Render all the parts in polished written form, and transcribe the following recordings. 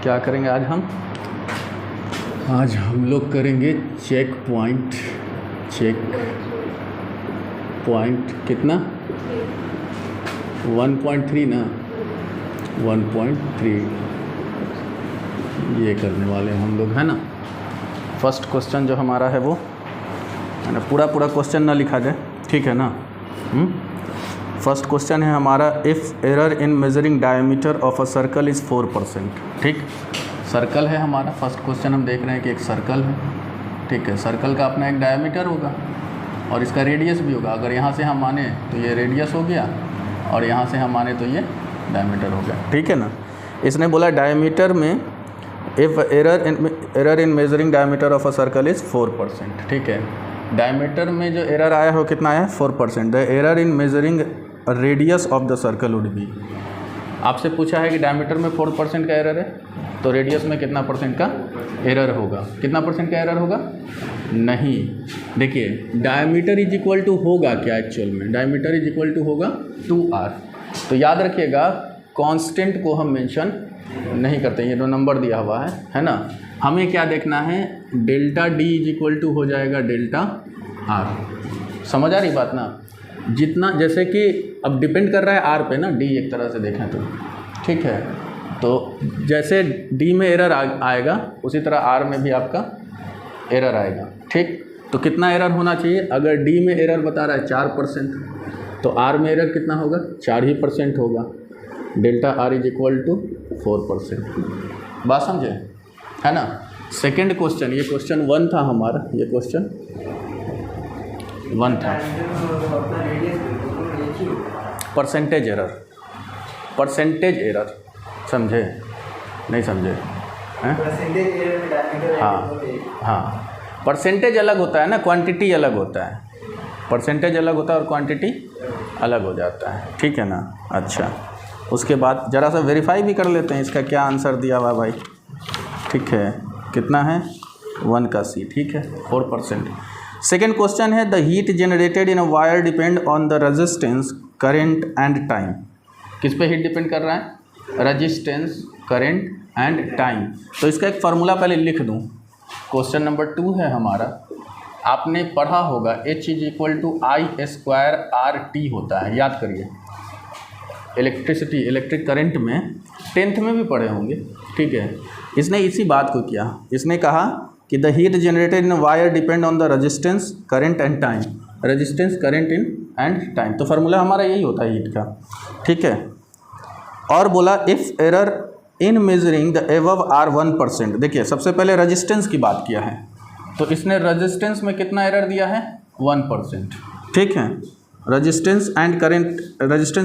क्या करेंगे आज हम लोग करेंगे चेक पॉइंट कितना 1.3 ना 1.3 ये करने वाले हम लोग, है ना। फर्स्ट क्वेश्चन जो हमारा है वो है ना, पूरा क्वेश्चन ना लिखा जाए, ठीक है ना। फर्स्ट क्वेश्चन है हमारा, if error in measuring diameter of a circle is 4%। ठीक, सर्कल है हमारा। फर्स्ट क्वेश्चन हम देख रहे हैं कि एक सर्कल है, ठीक है। सर्कल का अपना एक डायमीटर होगा और इसका रेडियस भी होगा। अगर यहाँ से हम माने तो ये रेडियस हो गया और यहाँ से हम माने तो ये डायमीटर हो गया, ठीक है ना। इसने बोला डायमीटर में if error in measuring diameter of a circle is 4%, ठीक है। डायमीटर में जो एरर आया हो कितना आया, 4%। The error in measuring radius of the circle would be. आपसे पूछा है कि डायमीटर में 4% का एरर है तो रेडियस में कितना परसेंट का एरर होगा, कितना परसेंट का एरर होगा। नहीं, देखिए डायमीटर इज इक्वल टू होगा क्या एक्चुअल में, डायमीटर इज इक्वल टू होगा 2r। तो याद रखिएगा कांस्टेंट को हम मेंशन नहीं करते, ये 2 नंबर दिया हुआ है ना। हमें क्या देखना है, delta D is equal to हो जाएगा डेल्टा आर। समझ आ रही बात ना। जितना जैसे कि अब डिपेंड कर रहा है आर पे ना, डी एक तरह से देखें तो, ठीक है। तो जैसे डी में एरर आएगा उसी तरह आर में भी आपका एरर आएगा, ठीक। तो कितना एरर होना चाहिए, अगर डी में एरर बता रहा है 4% तो आर में एरर कितना होगा, 4% होगा। Delta R is equal to 4%। बात समझे, है ना। सेकेंड क्वेश्चन, ये क्वेश्चन 1 था हमारा, ये क्वेश्चन 1 था। परसेंटेज एरर समझे, नहीं समझे हैं? हाँ, परसेंटेज अलग होता है ना, क्वांटिटी अलग होता है। परसेंटेज अलग होता है और क्वांटिटी अलग हो जाता है, ठीक है ना। अच्छा, उसके बाद ज़रा सा वेरीफाई भी कर लेते हैं इसका क्या आंसर दिया हुआ भाई, ठीक है। कितना है 1 का सी, ठीक है, 4%। सेकेंड क्वेश्चन है, the heat generated in a wire depend on the resistance current and time. किस पे हीट डिपेंड कर रहा है, रेजिस्टेंस करेंट एंड टाइम। तो इसका एक फार्मूला पहले लिख दूं। क्वेश्चन नंबर 2 है हमारा, आपने पढ़ा होगा H is equal to I² होता है, याद करिए। इलेक्ट्रिक करंट में 10th में भी पढ़े होंगे, ठीक है। इसने इसी बात को किया, इसने कहा कि the heat generated in wire depend on the resistance current and time, resistance current in and time. तो फार्मूला हमारा यही होता है हीट का, ठीक है। और बोला if error in measuring the above are 1%। देखिए सबसे पहले रेजिस्टेंस की बात किया है, तो इसने रेजिस्टेंस में कितना एरर दिया है, 1%, ठीक है। रेजिस्टेंस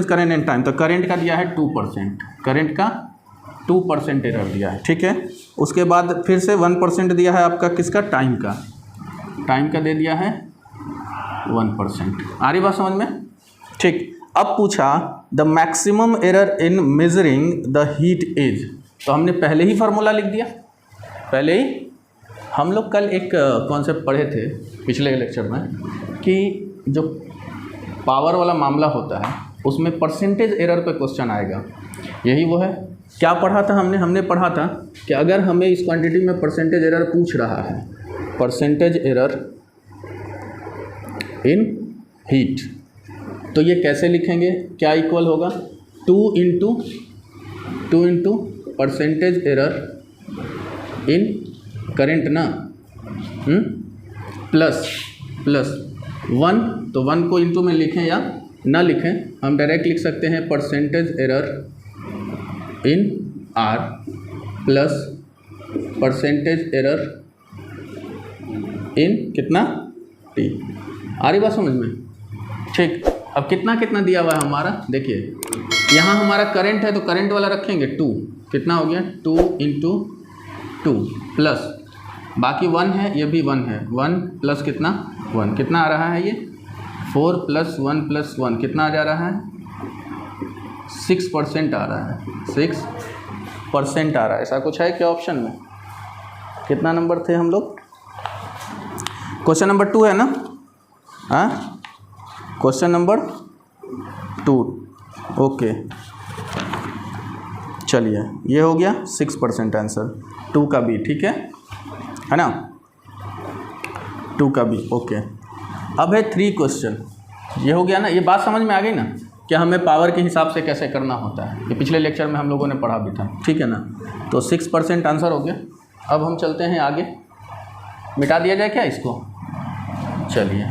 करेंट एंड टाइम, तो करेंट का दिया है 2%, करेंट का 2% एरर दिया है, ठीक है। उसके बाद फिर से 1% दिया है आपका किसका, टाइम का दे दिया है 1%। आ रही बात समझ में, ठीक। अब पूछा the maximum error in measuring the heat is, तो हमने पहले ही फार्मूला लिख दिया। पहले ही हम लोग कल एक कॉन्सेप्ट पढ़े थे पिछले लेक्चर में कि जो पावर वाला मामला होता है उसमें परसेंटेज एरर पे क्वेश्चन आएगा, यही वो है। क्या पढ़ा था हमने पढ़ा था कि अगर हमें इस क्वांटिटी में परसेंटेज एरर पूछ रहा है, परसेंटेज एरर इन हीट, तो ये कैसे लिखेंगे, क्या इक्वल होगा 2 इंटू परसेंटेज एरर इन करेंट ना, प्लस 1, तो 1 को इंटू में लिखें या ना लिखें, हम डायरेक्ट लिख सकते हैं percentage error in are plus percentage error इन कितना टी। आ रही बात समझ में, ठीक। अब कितना दिया हुआ है हमारा, देखिए यहाँ हमारा करंट है तो करंट वाला रखेंगे 2, कितना हो गया 2 इंटू 2 प्लस बाकी 1 है, ये भी 1 है, 1 प्लस कितना 1, कितना आ रहा है ये 4 + 1 + 1 कितना आ जा रहा है 6% आ रहा है, 6% आ रहा है। ऐसा कुछ है क्या ऑप्शन में, कितना नंबर थे हम लोग, क्वेश्चन नंबर 2 है ना, हाँ क्वेश्चन नंबर 2, ओके। चलिए ये हो गया 6% आंसर 2 का बी, ठीक है ना, 2 का बी। ओके, अब है 3 क्वेश्चन। ये हो गया ना, ये बात समझ में आ गई ना कि हमें पावर के हिसाब से कैसे करना होता है, ये पिछले लेक्चर में हम लोगों ने पढ़ा भी था, ठीक है ना। तो 6% आंसर हो गया। अब हम चलते हैं आगे, मिटा दिया जाए क्या इसको, चलिए।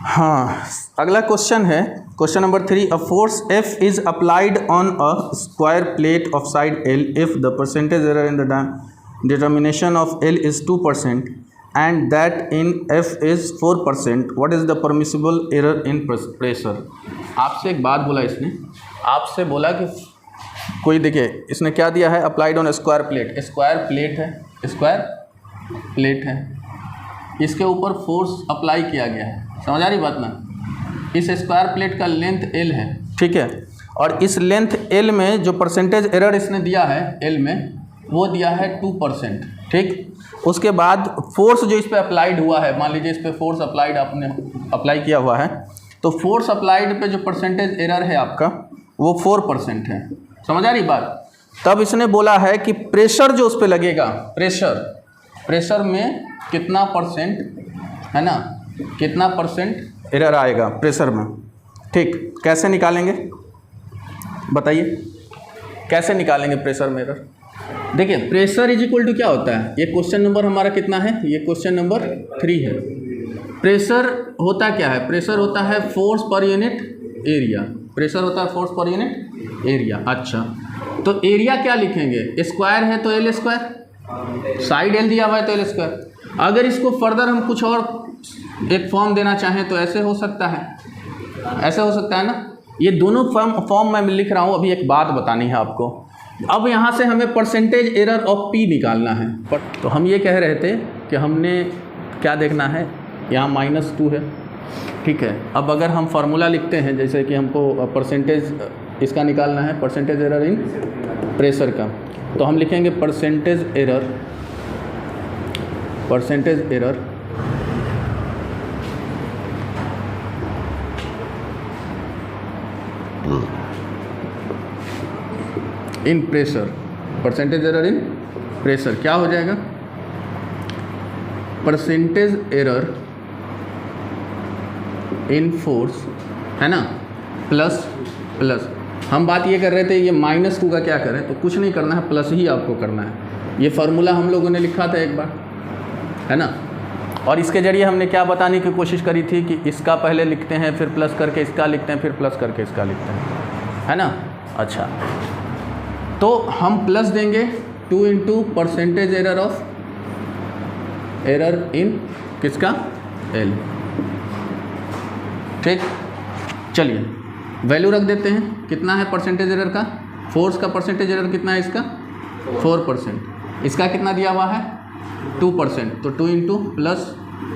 हाँ, अगला क्वेश्चन है question number 3। A force F is applied on a square plate of side L if the percentage error in the determination of L is 2% and that in F is 4%, what is the permissible error in pressure? आपसे एक बात बोला इसने, आपसे बोला कि कोई, देखिए इसने क्या दिया है, applied on square plate, square plate है, स्क्वायर प्लेट है, इसके ऊपर फोर्स अप्लाई किया गया है, समझ आ रही बात ना। इस स्क्वायर प्लेट का लेंथ L है, ठीक है, और इस लेंथ L में जो परसेंटेज एरर इसने दिया है L में, वो दिया है 2%, ठीक। उसके बाद फोर्स जो इस पे अप्लाइड हुआ है, मान लीजिए इस पे फोर्स अप्लाइड आपने अप्लाई किया हुआ है, तो फोर्स अप्लाइड पे जो परसेंटेज एरर है आपका वो 4% है, समझ आ रही बात। तब इसने बोला है कि प्रेशर जो उस पे लगेगा, प्रेशर में कितना परसेंट है ना, कितना परसेंट एरर आएगा प्रेशर में, ठीक। कैसे निकालेंगे बताइए, कैसे निकालेंगे प्रेशर में एरर। देखिए प्रेशर इज इक्वल टू क्या होता है, ये क्वेश्चन नंबर हमारा कितना है, ये क्वेश्चन नंबर 3 है। प्रेशर होता क्या है, प्रेशर होता है force per unit area, pressure होता है फोर्स पर यूनिट एरिया। अच्छा, तो एरिया क्या लिखेंगे, स्क्वायर है तो L स्क्वायर, साइड L दिया हुआ है तो L स्क्वायर। अगर इसको फर्दर हम कुछ और एक फॉर्म देना चाहें तो ऐसे हो सकता है, ऐसे हो सकता है ना। ये दोनों फॉर्म मैं लिख रहा हूँ, अभी एक बात बतानी है आपको। अब यहाँ से हमें परसेंटेज एरर ऑफ P निकालना है, तो हम ये कह रहे थे कि हमने क्या देखना है, यहाँ -2 है, ठीक है। अब अगर हम फार्मूला लिखते हैं, जैसे कि हमको परसेंटेज इसका निकालना है, परसेंटेज एरर इन प्रेशर का, तो हम लिखेंगे परसेंटेज एरर इन प्रेशर, परसेंटेज एरर इन प्रेशर क्या हो जाएगा, परसेंटेज एरर इन फोर्स, है ना, प्लस हम बात ये कर रहे थे, ये -2 का क्या करें, तो कुछ नहीं करना है, प्लस ही आपको करना है। ये फार्मूला हम लोगों ने लिखा था एक बार, है ना, और इसके जरिए हमने क्या बताने की कोशिश करी थी कि इसका पहले लिखते हैं, फिर प्लस करके इसका लिखते हैं, फिर प्लस करके इसका लिखते हैं, है ना। अच्छा, तो हम प्लस देंगे 2 into percentage error of error in किसका, L, ठीक। चलिए वैल्यू रख देते हैं, कितना है परसेंटेज एरर का, फोर्स का परसेंटेज एरर कितना है इसका 4%, इसका कितना दिया हुआ है 2%, तो 2 इंटू प्लस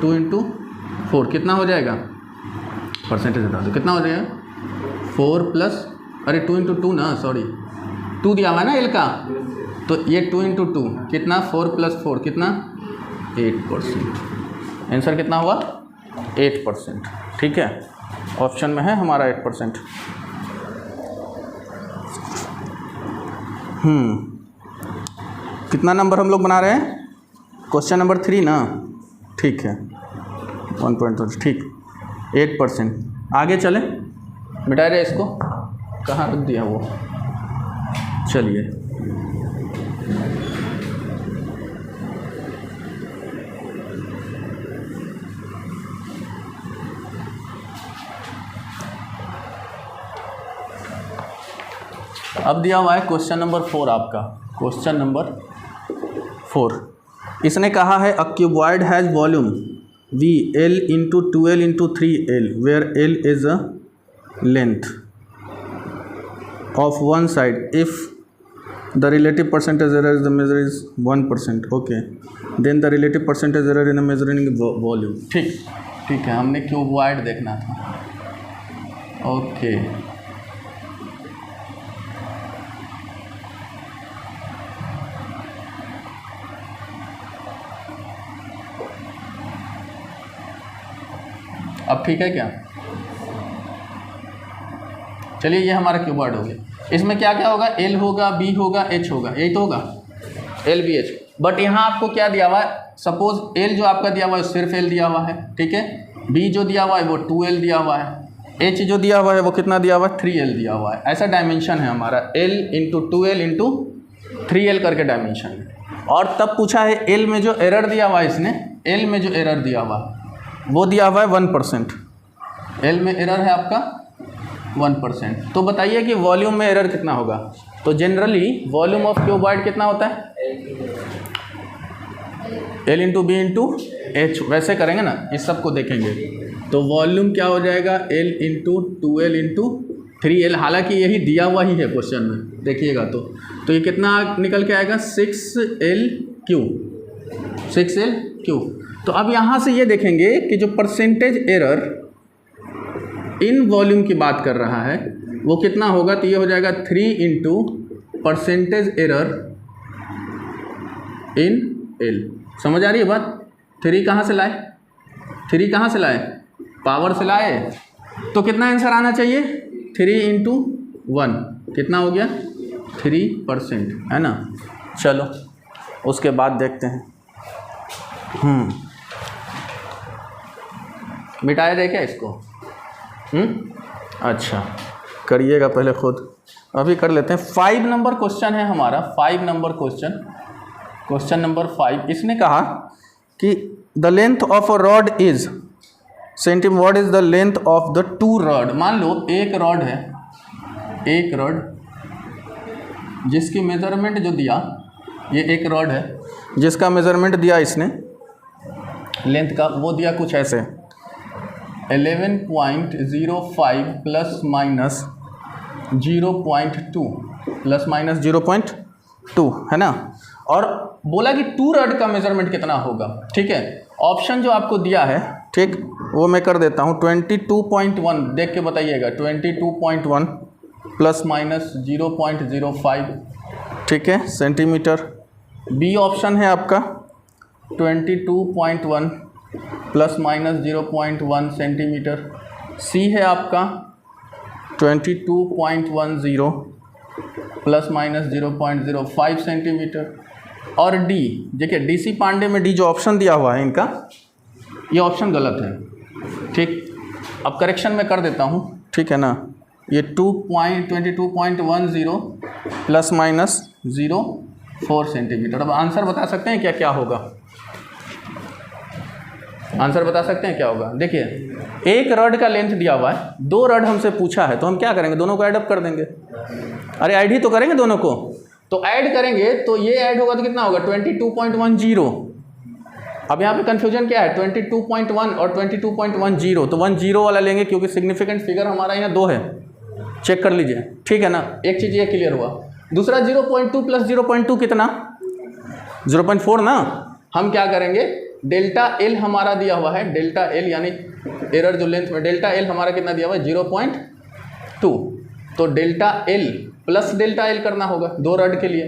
2 इंटू 4 कितना हो जाएगा, परसेंटेज एरर तो कितना हो जाएगा 4 प्लस, अरे 2 इंटू 2 ना, सॉरी 2 दिया हुआ है ना L का, तो ये 2 इंटू 2 कितना, 4 प्लस 4 कितना 8%, आंसर कितना हुआ 8%, ठीक है। ऑप्शन में है हमारा 8%। कितना नंबर हम लोग बना रहे हैं, क्वेश्चन नंबर 3 ना, ठीक है 1.2, ठीक 8%। आगे चले, मिटा रहे इसको, कहाँ रख दिया वो, चलिए अब दिया हुआ है क्वेश्चन नंबर 4 आपका, क्वेश्चन नंबर 4। इसने कहा है a cuboid has volume V L into 2L into 3L where L is a length of one side if the relative percentage error is the measure is 1%, okay, then the relative percentage error in measuring volume, ठीक है, हमने cuboid देखना था, okay. अब ठीक है क्या, चलिए ये हमारा क्यूबॉइड हो गया। इसमें क्या क्या होगा, एल होगा, बी होगा, एच होगा, यही तो होगा, एल बी एच। बट यहाँ आपको क्या दिया हुआ है, सपोज एल जो आपका दिया हुआ है सिर्फ एल दिया हुआ है, ठीक है, बी जो दिया हुआ है वो 2L दिया हुआ है, एच जो दिया हुआ है वो कितना दिया हुआ है, 3L दिया हुआ है। ऐसा डायमेंशन है हमारा, L into 2L into 3L करके डायमेंशन है। और तब पूछा है एल में जो एरर दिया हुआ है इसने, एल में जो एरर दिया हुआ है वो दिया हुआ है 1%, एल में एरर है आपका 1%। तो बताइए कि वॉल्यूम में एरर कितना होगा। तो जनरली वॉल्यूम ऑफ क्यूबॉइड कितना होता है, L into B into H, वैसे करेंगे ना, इस सब को देखेंगे तो वॉल्यूम क्या हो जाएगा, L into 2L into 3L। हालांकि यही दिया हुआ ही है क्वेश्चन में, देखिएगा तो ये कितना निकल के आएगा, 6L क्यू। तो अब यहाँ से ये देखेंगे कि जो परसेंटेज एरर इन वॉल्यूम की बात कर रहा है वो कितना होगा, तो ये हो जाएगा 3 into percentage error in L. समझ आ रही है बात। 3 कहाँ से लाए, पावर से लाए, तो कितना आंसर आना चाहिए, 3 इंटू 1 कितना हो गया, 3%, है ना। चलो उसके बाद देखते हैं, मिटाया जाए क्या इसको, अच्छा करिएगा पहले खुद, अभी कर लेते हैं। 5 नंबर क्वेश्चन है हमारा, 5 नंबर क्वेश्चन नंबर 5। इसने कहा कि the length of a rod is centimetre, what is the length of the 2 rod. मान लो एक रॉड है, एक रॉड जिसकी मेजरमेंट जो दिया, ये एक रॉड है जिसका मेजरमेंट दिया इसने लेंथ का, वो दिया कुछ ऐसे 11.05 प्लस माइनस 0.2 प्लस माइनस 0.2, है ना। और बोला कि 2 रॉड का मेजरमेंट कितना होगा, ठीक है। ऑप्शन जो आपको दिया है, ठीक, वो मैं कर देता हूँ, 22.1 देख के बताइएगा, 22.1 प्लस माइनस 0.05, ठीक है, सेंटीमीटर। बी ऑप्शन है आपका 22.1 प्लस माइनस 0.1 सेंटीमीटर। सी है आपका 22.10 प्लस माइनस 0.05 सेंटीमीटर। और डी, देखिए डीसी पांडे में डी जो ऑप्शन दिया हुआ है इनका, ये ऑप्शन गलत है, ठीक। अब करेक्शन में कर देता हूँ, ठीक है ना। ये 22.10 प्लस माइनस 0.4 सेंटीमीटर। अब आंसर बता सकते हैं क्या होगा, आंसर बता सकते हैं क्या होगा। देखिए एक रॉड का लेंथ दिया हुआ है, 2 रॉड हमसे पूछा है, तो हम क्या करेंगे, दोनों को ऐड अप कर देंगे। अरे ऐड ही तो करेंगे दोनों को, तो ऐड करेंगे तो ये ऐड होगा तो कितना होगा, 22.10। अब यहाँ पे कन्फ्यूजन क्या है, 22.1 और 22.10, तो 10 वाला लेंगे क्योंकि सिग्निफिकेंट फिगर हमारा यहाँ 2 है, चेक कर लीजिए, ठीक है ना। एक चीज़ ये क्लियर हुआ। दूसरा 0.2 प्लस 0.2 कितना, 0.4 ना। हम क्या करेंगे, डेल्टा एल हमारा दिया हुआ है, डेल्टा एल यानी एरर जो लेंथ में, डेल्टा एल हमारा कितना दिया हुआ है, 0.2। तो delta L plus delta L करना होगा 2 रॉड के लिए,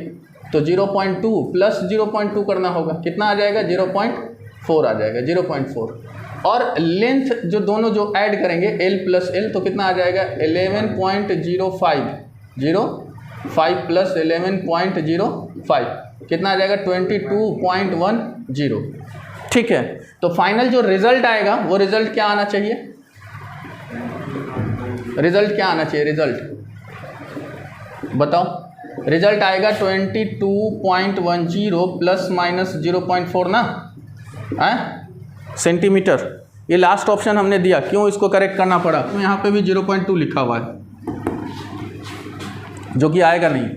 तो 0.2 प्लस 0.2 करना होगा, कितना आ जाएगा, 0.4 आ जाएगा, 0.4। और लेंथ जो दोनों जो ऐड करेंगे एल प्लस एल, तो कितना आ जाएगा, 11.05 प्लस 11.05 कितना आ जाएगा, 22.10, ठीक है। तो फाइनल जो रिजल्ट आएगा वो रिजल्ट क्या आना चाहिए, रिजल्ट बताओ। रिजल्ट आएगा 22.10 प्लस माइनस 0.4 ना, है सेंटीमीटर। ये लास्ट ऑप्शन हमने दिया, क्यों इसको करेक्ट करना पड़ा, तो यहाँ पे भी 0.2 लिखा हुआ है, जो कि आएगा नहीं।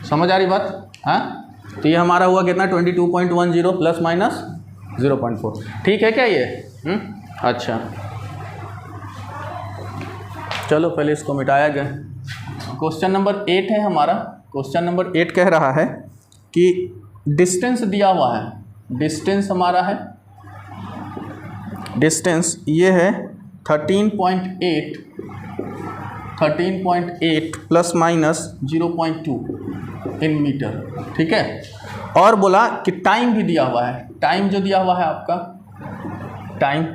समझ आ रही बात, हाँ। तो ये हमारा हुआ कितना, 22.10 प्लस माइनस 0.4, ठीक है क्या ये, अच्छा। चलो पहले इसको मिटाया जाए। क्वेश्चन नंबर 8 है हमारा। क्वेश्चन नंबर 8 कह रहा है कि डिस्टेंस दिया हुआ है, डिस्टेंस हमारा है, डिस्टेंस ये है 13.8 प्लस माइनस 0.2 इन मीटर, ठीक है। और बोला कि टाइम भी दिया हुआ है, टाइम जो दिया हुआ है आपका, टाइम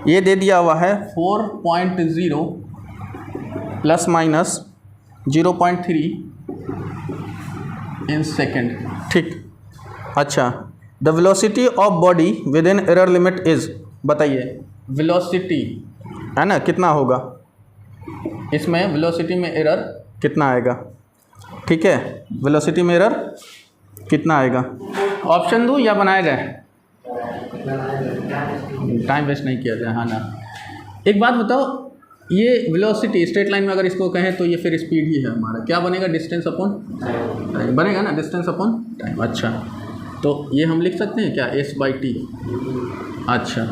ये दे दिया हुआ है 4.0 प्लस माइनस 0.3 इन सेकेंड, ठीक। अच्छा, the velocity of body with in error limit is, बताइए वेलोसिटी है ना कितना होगा इसमें, वेलोसिटी में एरर कितना आएगा, ठीक है, वेलोसिटी में एरर कितना आएगा। ऑप्शन दूँ या बनाया जाए, टाइम वेस्ट नहीं किया जाए, हाँ ना। एक बात बताओ, ये वेलोसिटी स्ट्रेट लाइन में अगर इसको कहें तो ये फिर स्पीड ही है हमारा, क्या बनेगा, डिस्टेंस अपॉन टाइम बनेगा ना, डिस्टेंस अपॉन टाइम। अच्छा, तो ये हम लिख सकते हैं क्या, s/t। अच्छा,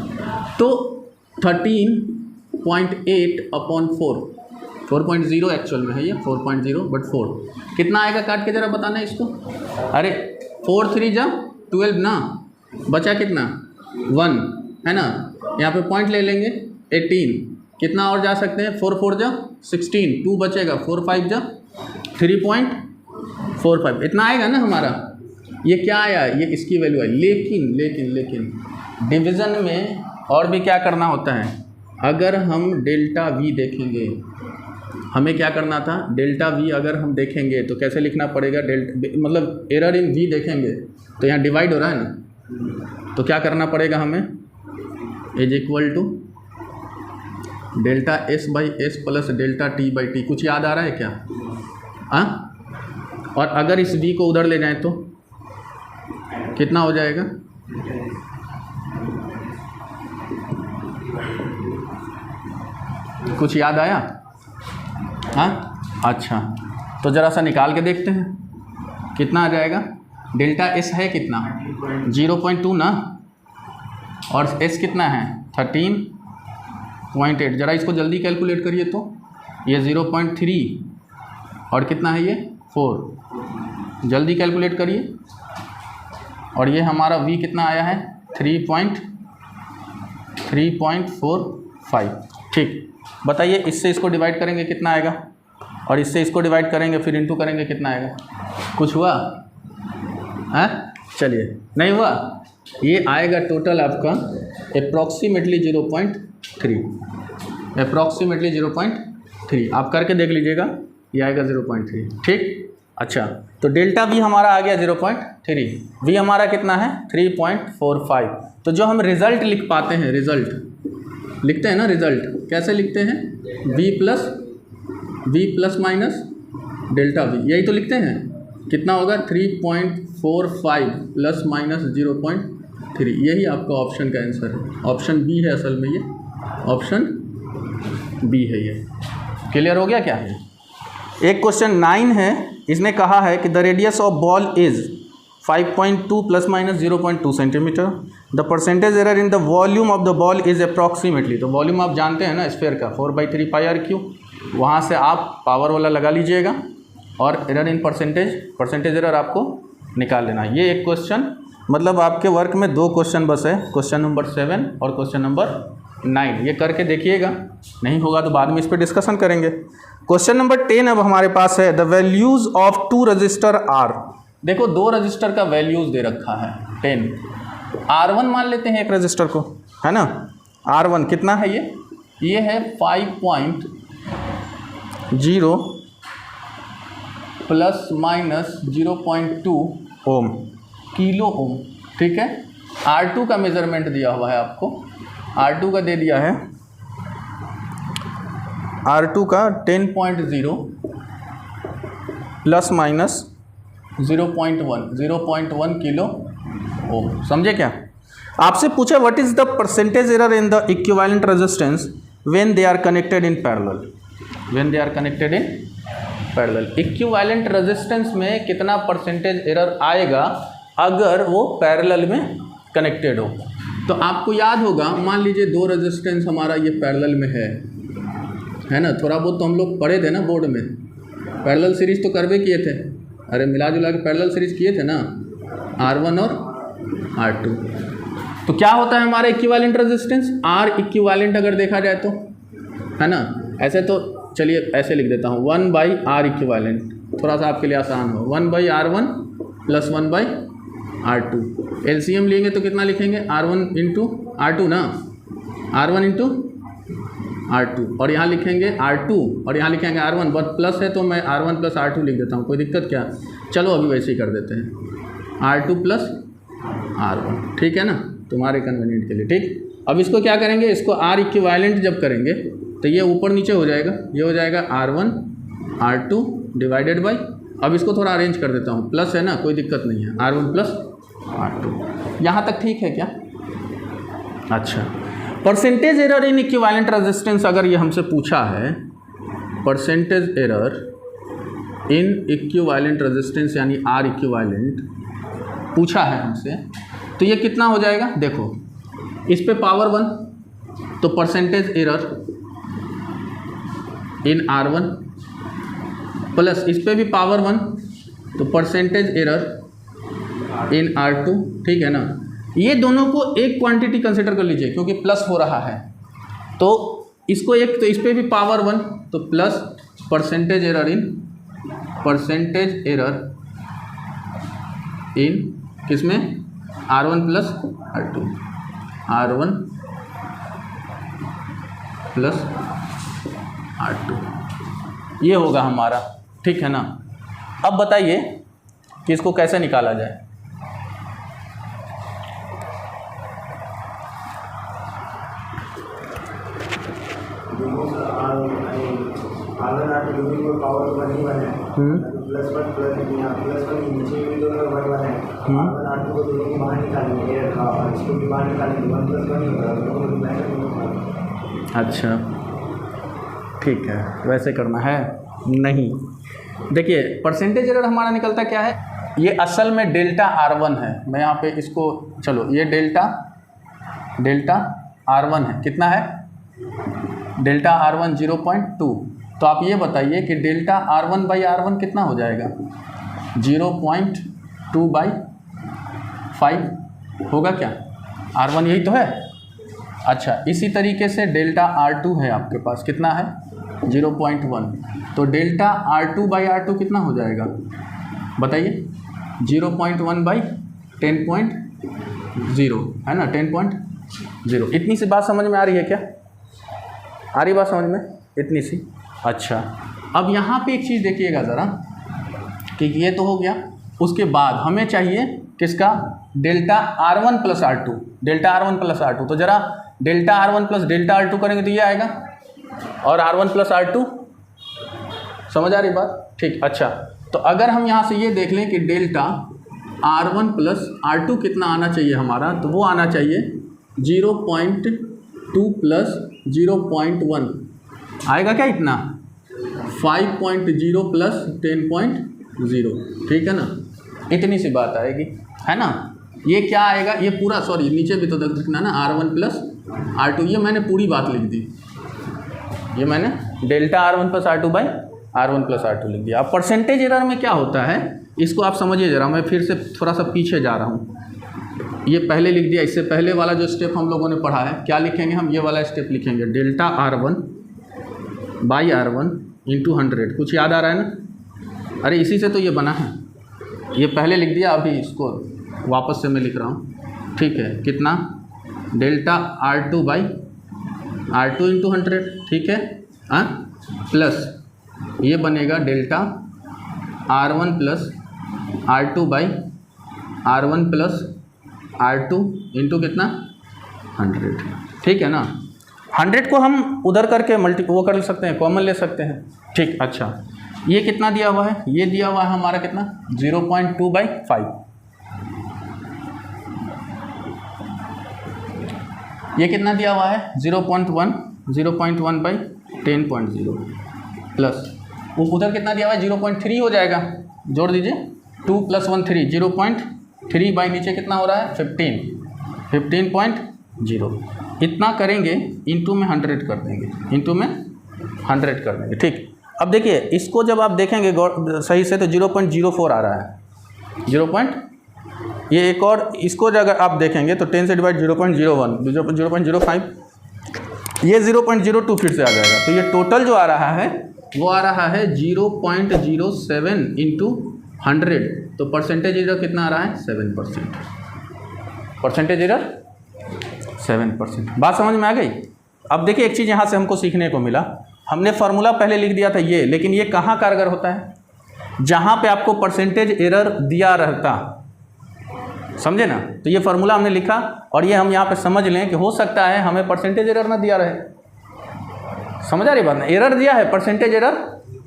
तो 13.8 अपॉन 4.0 एक्चुअल में है ये 4.0 बट 4 कितना आएगा, काट के ज़रा बताना है इसको। अरे 4 3 जा 12 ना, बचा कितना 1 है ना, यहाँ पे पॉइंट ले लेंगे 18, कितना और जा सकते हैं, 4 4 जा 16, 2 बचेगा, 4 5 जा 3.45, इतना आएगा ना हमारा। ये क्या आया, ये इसकी वैल्यू है। लेकिन लेकिन लेकिन डिवीज़न में और भी क्या करना होता है, अगर हम डेल्टा वी देखेंगे, हमें क्या करना था, डेल्टा वी अगर हम देखेंगे तो कैसे लिखना पड़ेगा, मतलब एरर इन वी देखेंगे तो यहाँ डिवाइड हो रहा है ना, तो क्या करना पड़ेगा हमें, is equal to delta s/s plus delta t/t। कुछ याद आ रहा है क्या, हाँ। और अगर इस v को उधर ले जाएं तो कितना हो जाएगा, कुछ याद आया, हाँ। अच्छा, तो ज़रा सा निकाल के देखते हैं कितना आ जाएगा। डेल्टा s है कितना 0.2 ना, और s कितना है 13.8। ज़रा इसको जल्दी कैलकुलेट करिए तो ये 0.3 और कितना है ये 4, जल्दी कैलकुलेट करिए। और ये हमारा v कितना आया है 3.45, ठीक। बताइए इससे इसको डिवाइड करेंगे कितना आएगा, और इससे इसको डिवाइड करेंगे फिर इंटू करेंगे कितना आएगा, कुछ हुआ, हाँ चलिए, नहीं हुआ। ये आएगा टोटल आपका अप्रॉक्सीमेटली 0.3 आप करके देख लीजिएगा, ये आएगा 0.3, ठीक। अच्छा, तो डेल्टा वी हमारा आ गया 0.3, वी हमारा कितना है 3.45। तो जो हम रिज़ल्ट लिख पाते हैं, रिज़ल्ट लिखते हैं ना, रिज़ल्ट कैसे लिखते हैं, v plus minus delta we, यही तो लिखते हैं। कितना होगा 3.45 प्लस माइनस 0.3, यही आपका ऑप्शन का आंसर है। ऑप्शन बी है असल में, ये ऑप्शन बी है। ये क्लियर हो गया क्या है। एक क्वेश्चन 9 है, इसने कहा है कि the radius of ball is 5.2 plus minus 0.2 centimetre, the percentage error in the volume of the ball is approximately. तो वॉल्यूम आप जानते हैं ना स्फीयर का 4/3 πr3, वहाँ से आप पावर वाला लगा लीजिएगा और एरर इन परसेंटेज एरर आपको निकाल लेना। ये एक क्वेश्चन, मतलब आपके वर्क में 2 क्वेश्चन बस है, क्वेश्चन नंबर 7 और क्वेश्चन नंबर 9। ये करके देखिएगा, नहीं होगा तो बाद में इस पर डिस्कशन करेंगे। क्वेश्चन नंबर 10 अब हमारे पास है, the values of 2 resistor R. देखो 2 रजिस्टर का वैल्यूज़ दे रखा है 10, R1 मान लेते हैं एक रजिस्टर को, है ना। R1 कितना है, ये है 5.0 प्लस माइनस 0.2 ओम, किलो ओम, ठीक है। R2 का मेज़रमेंट दिया हुआ है आपको, R2 का दे दिया है, R2 का 10.0 प्लस माइनस 0.1 किलो ओम, समझे क्या। आपसे पूछा what is the percentage error in the equivalent resistance when they are connected in parallel, when they are connected in parallel. Equivalent resistance में कितना परसेंटेज एरर आएगा अगर वो पैरेलल में कनेक्टेड हो। तो आपको याद होगा, मान लीजिए 2 रेजिस्टेंस हमारा ये पैरेलल में है ना, थोड़ा बहुत तो हम लोग पढ़े थे ना बोर्ड में, पैरेलल सीरीज तो करवे किए थे, अरे मिला जुला के पैरेलल सीरीज किए थे ना, R1 और R2। तो क्या होता है हमारा इक्विवेलेंट रेजिस्टेंस, R इक्विवेलेंट अगर देखा जाए तो, है ना। ऐसे तो चलिए ऐसे लिख देता हूँ, 1/R इक्विवेलेंट, थोड़ा सा आपके लिए आसान हो, 1/R1 प्लस 1/R2। LCM लेंगे तो कितना लिखेंगे, R1 इंटू R2 ना, R1 इंटू R2 और यहाँ लिखेंगे R2 और यहाँ लिखेंगे R1, बट प्लस है तो मैं R1 प्लस R2 लिख देता हूँ, कोई दिक्कत क्या? चलो अभी वैसे ही कर देते हैं, R2 प्लस R1, ठीक है ना, तुम्हारे कन्वीनियंट के लिए। ठीक, अब इसको क्या करेंगे, इसको R इक्विवेलेंट जब करेंगे तो ये ऊपर नीचे हो जाएगा, ये हो जाएगा R1 R2 डिवाइडेड बाई, अब इसको थोड़ा अरेंज कर देता हूँ, प्लस है ना, कोई दिक्कत नहीं है, R1 प्लस R2। यहाँ तक ठीक है क्या? अच्छा, परसेंटेज एरर इन इक्विवेलेंट रेजिस्टेंस अगर ये हमसे पूछा है, परसेंटेज एरर इन इक्विवेलेंट रेजिस्टेंस यानी R इक्विवेलेंट पूछा है हमसे, तो ये कितना हो जाएगा? देखो इस पे पावर 1 तो परसेंटेज एरर इन R1 प्लस इस पे भी पावर 1 तो परसेंटेज एरर इन R2, ठीक है ना। ये दोनों को एक क्वांटिटी कंसिडर कर लीजिए क्योंकि प्लस हो रहा है, तो इसको एक, तो इस पे भी पावर 1 तो प्लस परसेंटेज एरर इन किसमें? R1 plus R2, R1 plus R2, ये होगा हमारा, ठीक है ना। अब बताइए कि इसको कैसे निकाला जाए। अच्छा ठीक है, वैसे करना है नहीं। देखिए परसेंटेज एरर हमारा निकलता क्या है, ये असल में डेल्टा R1 है, मैं यहाँ पे इसको, चलो ये डेल्टा R1 है, कितना है? डेल्टा R1 0.2, तो आप ये बताइए कि डेल्टा R1 बाई R1 कितना हो जाएगा? 0.2 बाई 5 होगा क्या? R1 यही तो है। अच्छा, इसी तरीके से डेल्टा R2 है आपके पास, कितना है? 0.1, तो डेल्टा R2 बाई R2 कितना हो जाएगा बताइए? 0.1 बाई 10.0 है ना, 10.0। इतनी सी बात समझ में आ रही है क्या? आ रही बात समझ में? इतनी सी। अच्छा, अब यहाँ पे एक चीज़ देखिएगा ज़रा कि ये तो हो गया, उसके बाद हमें चाहिए किसका? Delta R1 plus R2, delta R1 plus R2, तो ज़रा delta R1 plus delta R2 करेंगे तो ये आएगा, और R1 प्लस R2, समझ आ रही बात? ठीक, अच्छा, तो अगर हम यहाँ से ये देख लें कि डेल्टा R1 प्लस R2 कितना आना चाहिए हमारा, तो वो आना चाहिए 0.2 प्लस 0.1 आएगा क्या? इतना 5.0 प्लस 10.0, ठीक है ना, इतनी सी बात आएगी, है ना। ये क्या आएगा? ये पूरा, सॉरी नीचे भी तो देखना ना, R1 प्लस R2, ये मैंने पूरी बात लिख दी, ये मैंने delta R1 plus R2 by R1 plus R2 लिख दिया। अब परसेंटेज एरर में क्या होता है इसको आप समझिए ज़रा, मैं फिर से थोड़ा सा पीछे जा रहा हूँ, ये पहले लिख दिया, इससे पहले वाला जो स्टेप हम लोगों ने पढ़ा है, क्या लिखेंगे हम? ये वाला स्टेप लिखेंगे, delta R1 by R1 into 100, कुछ याद आ रहा है ना? अरे इसी से तो ये बना है, ये पहले लिख दिया, अभी इसको वापस से मैं लिख रहा हूँ, ठीक है। कितना? Delta R2 by R2 into 100, ठीक है, हाँ, प्लस ये बनेगा delta R1 plus R2 by R1 plus R2 into कितना? 100, ठीक है ना। 100 को हम उधर करके वो कर सकते हैं, कॉमन ले सकते हैं, ठीक। अच्छा, ये कितना दिया हुआ है? ये दिया हुआ है हमारा कितना? 0.2 बाई 5, ये कितना दिया हुआ है? 0.1 बाई 10.0 प्लस उधर कितना दिया हुआ है? 0.3 हो जाएगा, जोड़ दीजिए, 2 + 1 3, 0.3 बाई नीचे कितना हो रहा है? 15.0, इतना करेंगे, इंटू में 100 कर देंगे, इंटू में 100 कर देंगे, ठीक। अब देखिए इसको जब आप देखेंगे सही से तो 0.04 आ रहा है, 0. ये एक और इसको अगर आप देखेंगे तो 10 से डिवाइड 0.01, 0.05, ये 0.02 फिर से आ जाएगा, तो ये टोटल जो आ रहा है वो आ रहा है 0.07 इंटू 100, तो परसेंटेज एरर कितना आ रहा है? 7%, परसेंटेज एरर 7%। बात समझ में आ गई? अब देखिए एक चीज़ यहाँ से हमको सीखने को मिला, हमने फार्मूला पहले लिख दिया था ये, लेकिन ये कहाँ कारगर होता है? जहाँ पे आपको परसेंटेज एरर दिया रहता, समझे ना? तो ये फार्मूला हमने लिखा और ये हम यहाँ पे समझ लें कि हो सकता है हमें परसेंटेज एरर ना दिया रहे। समझ आ रही बात ना? एरर दिया है, परसेंटेज एरर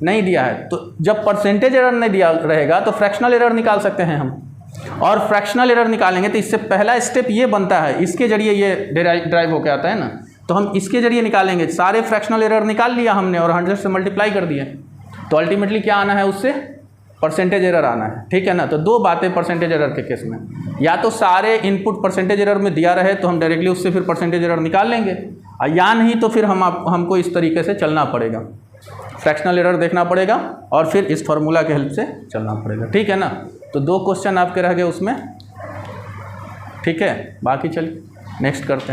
नहीं दिया है। तो जब परसेंटेज एरर नहीं दिया रहेगा तो फ्रैक्शनल एरर निकाल सकते हैं हम, और फ्रैक्शनल एरर निकालेंगे तो इससे पहला स्टेप ये बनता है, इसके जरिए ये ड्राइव होकर आता है ना, तो हम इसके जरिए निकालेंगे। सारे फ्रैक्शनल एरर निकाल लिया हमने और 100 से मल्टीप्लाई कर दिए, तो अल्टीमेटली क्या आना है? उससे परसेंटेज एरर आना है, ठीक है ना? तो दो बातें परसेंटेज एरर के केस में, या तो सारे इनपुट परसेंटेज एरर में दिया रहे तो हम डायरेक्टली उससे फिर परसेंटेज एरर निकाल लेंगे, या नहीं तो फिर हमको इस तरीके से चलना पड़ेगा, फ्रैक्शनल एरर देखना पड़ेगा और फिर इस फार्मूला के हेल्प से चलना पड़ेगा, ठीक है ना? तो 2 क्वेश्चन आपके रह गए उसमें, ठीक है? बाकी चलिए नेक्स्ट करते हैं।